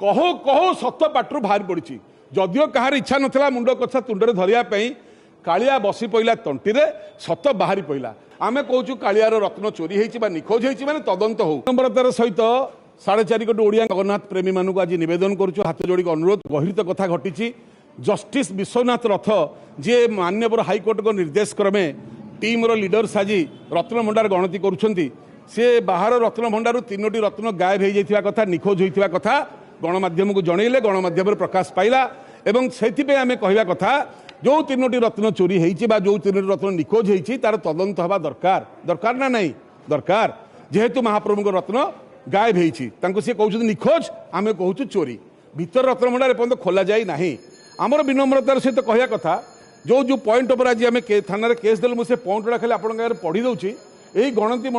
कहो कहो सत पाटरू बाहर पड़ी जदिओ कहार इच्छा नथिला मुंड कथा तुंडे धरिया कालिया बसी पइला तंटीरे सत बाहरी पइला आमे कहूँ कालियार रत्न चोरी होती निखोज होती माने तदंत हो नम्रतार सहित 4.5 कोटी ओडिया जगन्नाथ प्रेमी मानक आज निवेदन करुछु हाथ जोड़ी अनुरोध गहित कथा घटी जस्टिस विश्वनाथ रथ जी माननीय हाइकोर्ट को निर्देश क्रमे टीम लीडर्स आज रत्न भंडार गणति करुछंती से बाहर रत्न भंडार 3टी रत्न गायब हो जाइथिबा कथा निखोज होइथिबा कथा गणमाध्यम को जनइले गणमाध्यम प्रकाश पाइला एवं से आम कहवा कथा जो 3टी रत्न चोरी होती जो 3टी रत्न निखोज होती तार तदंत हवा दरकार दरकार ना नहीं दरकार जेहेतु महाप्रभु रत्न गायब होती सी कहते निखोज आम कहूँ चोरी भीतर रत्न भंडार एपर्तंत खोल जाए ना आमर विनम्रतार सहित कहवा कथा जो जो पॉइंट उपर आज आम थाना केस देलु मुझे पॉइंट गुड़ा खाली आपन पढ़ी दूसरी यही गणति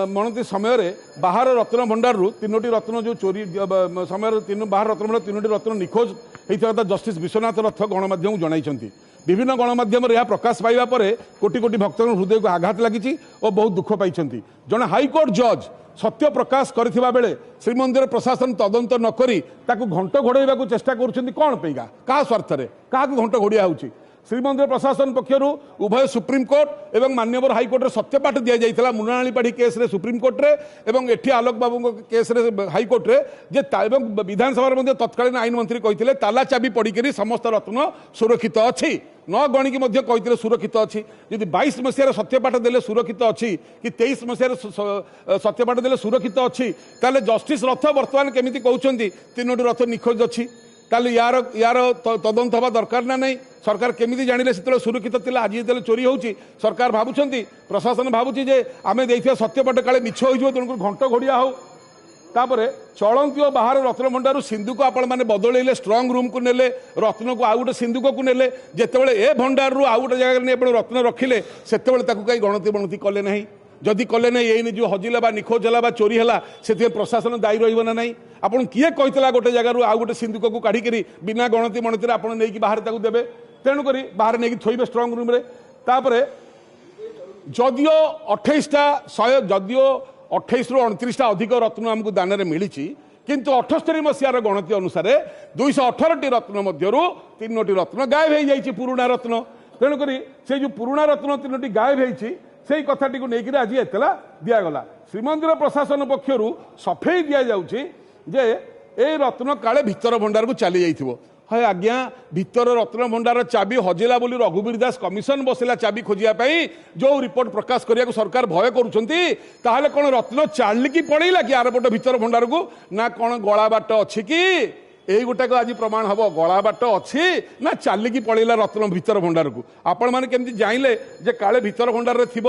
मणति समय बाहर रत्न भंडार 3टी रत्न जो चोरी समय बाहर रत्न भंडार 3टी रत्न निखोज होता जस्टिस विश्वनाथ रथ गणमाध्यम को जनई विभिन्न गणमाध्यम यह प्रकाश पाइबा परे कोटी कोटी भक्त हृदय को आघात लगी और बहुत दुख पाई जड़े हाइकोर्ट जज सत्य प्रकाश करथिबा बेले श्रीमंदिर प्रशासन तदंत नकरी ताकू घंट घोड़ाइबा को चेष्टा करुछंती कौन पैगा क्या स्वार्थ रे क्या घंट घोड़िया होउची श्रीमंदिर प्रशासन पक्षरु उभय सुप्रीमकोर्ट एवं माननीय हाइकोर्ट रे सत्यपाठ दिया जाइथिला मुनाळीपाड़ी केस रे सुप्रीमकोर्ट रे एवं एठी आलोक बाबू केस रे हाइकोर्ट रे जे विधानसभा रे तत्कालीन आईन मंत्री कहिथिले ताला चाबी पड़िकरी समस्त रत्न सुरक्षित अछि न गणिकी मध्य कहिथिले सुरक्षित अछि यदि 22 मसीहार सत्यपाठ देले सुरक्षित अछि कि 23 मसीहार सत्यपाठ देले सुरक्षित अछि ताले जस्टिस रथ वर्तमान केमिति कहउछंती 3टी रथ निखोज अछि ताले यार यार तदंत हवा दरकार ना नहीं सरकार केमिति जानिले सेतले सुरक्षित थिला आज जेतले चोरी होउची सरकार भाबुछंती प्रशासन भाबुची जे आमे देइथिया सत्यपाठ काले मिछ होइजो तणको घंट घोड़िया हो तापरे चलंती और बाहर रत्न भंडार सिंधु को आपण माने बदलैले स्ट्रांग रूम को नेले रत्न को आउ गोटे सिंधुक को नेले जेतेबेले ए भंडार रु आउ गोटे जगह ने रत्न रखिले सेतेबेले ताकू कई गणति कले नहीं जदि कले नहीं यही जो हजिला बा निखोज हला बा चोरी हला से प्रशासन दायी रहिबो ना नहीं आपन किए कहितला गोटे जगह आउ गोटे सिंधुक को काढ़ी बिना गणति मणति आपन नहीं बाहर ताकू देबे तेणु करी बाहर नहीं थोइबे स्ट्रांग रूम रे तापरे जदियो 28टा 100 जदियो 28 रु 29टा अधिक रत्न आमको दान में मिली किंतु 78 मसीहार गणति अनुसार 218टी रत्न मध्यरु 3टी रत्न गायब हो जाइए पुराणा रत्न तेणुक से जो पुराणा रत्न 3टी गायब होती से कथाटी को लेकर आज एतला दिगला श्रीमंदिर प्रशासन पक्षर सफेई दि जाऊँगी जे ए रत्न काले भितर भंडार को चली जाइए है आज्ञा भितर रत्न भंडार चाबी हजिला बोली रघुवीर दास कमिशन बसला चाबी खोजापी जो रिपोर्ट प्रकाश करने सरकार भय करुँच कौन रत्न चालिकी पड़ेगा कि आरपट भितर भंडार को ना कौन गला बाट अच्छी कि यही गोटाक आज प्रमाण हम गला बाट अच्छी ना चालिकी पड़ेगा रत्न भितर भंडार को आपण मैंने केमती जाइले जे काले भितर भंडार थी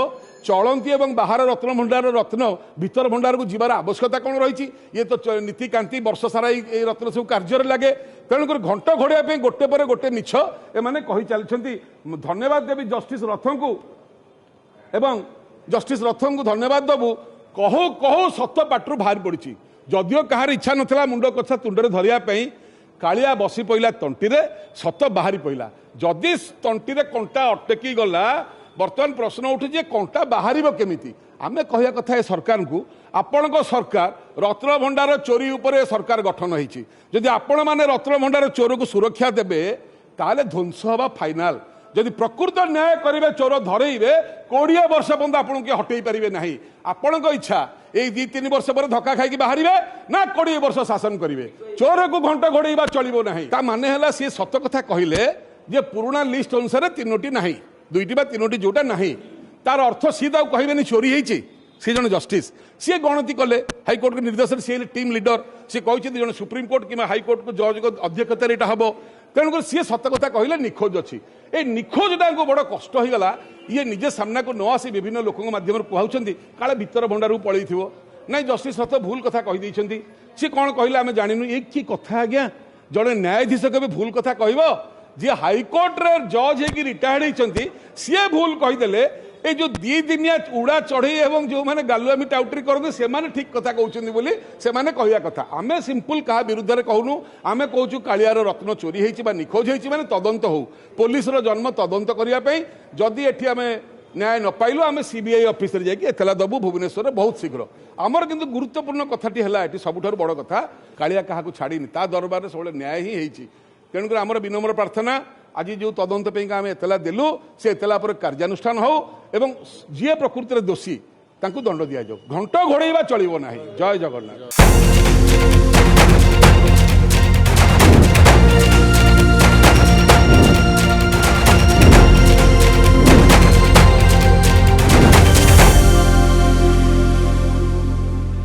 चलती एवं बाहर रत्न भंडार रत्न भितर भंडार को जीवार आवश्यकता कौन रही ये तो नीतिकांति वर्ष सारा ये रत्न सब कार्य लगे तेणुक घंट घोड़ाई गोटे पर गोटे मिछ एमाने कही चलती धन्यवाद देवी जस्टिस रथ को एवं जस्टिस रथ को धन्यवाद देवु कहो कहो सत पाटरू बाहर पड़ी जदिओ कहार इच्छा नथिला मुंड कथा तुंडे धरिया कालिया बसी पइला तंटीरे सत बाहरी पइला जदि तंटीरे कंटा अटकी गला बर्तमान प्रश्न उठे कंटा बाहर केमिति आमे कहया कथा है सरकार को आपण सरकार रत्न भंडार चोरी उपरे सरकार गठन होती जदि आपण माने रत्न भंडार चोर को सुरक्षा देबे ताले ध्वंस हवा फाइनाल जदि प्रकृत न्याय करेंगे चोर धरेबे 20 वर्ष पर्यंत आपन के हटई पारे ना आपण इच्छा ये 2-3 वर्ष पर धक्का खाई बाहर ना 20 वर्ष शासन करेंगे चोर को घंट घोड़ेबा चलो ना माने है सी सत कथा कहले जे पुराना लिस्ट अनुसार 3टी ना 2टी बा 3टी जोटा ना तार अर्थ सी कहबे चोरी होती सी जन जस्टिस सी गणति कले हाइकोर्ट के निर्देश सी टीम लीडर सी कहते जन सुप्रीमकोर्ट कि हाइकोर्ट को जज को अध्यक्षतार यहाँ हम तेणुक सी सत कथा कहले निखोज अच्छी ये निखोजटा को बड़ कष्ट हो गला ये निजे सामना को न आसी विभिन्न लोकों माध्यम कहते काले भितर भंडार को पलि ना जस्टिस रथ भूल कथा कही सी कौन कहले आम जानू ये कि कथा आज्ञा जड़े न्यायाधीश के भूल कथा कह जी हाइकोर्ट रे जज हो रिटायर्ड होती सी भूल कहीदेले ये जो 2 दिनिया उड़ा चढ़ई एवं जो मैंने गालुआमी टाउटरी करते से ठीक कथा कहते बोली से कहया कथा आमे सिंपल क्या विरुद्ध में कहूनु आमे कहूँ कालियार रत्न चोरी होती निखोज होती माने तदंत हो पुलिस जन्म तदंत करने जदि एटी आम न्याय न पाइलु आम सीबीआई ऑफिस रे जाके एतला दबु भुवनेश्वर बहुत शीघ्र आमर किंतु गुरुत्वपूर्ण कथाटी है ये सबुठ बड़ कथा कालिया क्या छाड़ी ता दरबार सब न्याय ही होती तेणुक आमर विनम्र प्रार्थना आज जो तदंत आम एतला देलु से एतला पर कार्यानुष्ठान हो एवं जी प्रकृति में दोषी तांकु दंड दि जाऊ घंट घोड़ेवा चलो ना। जय जगन्नाथ।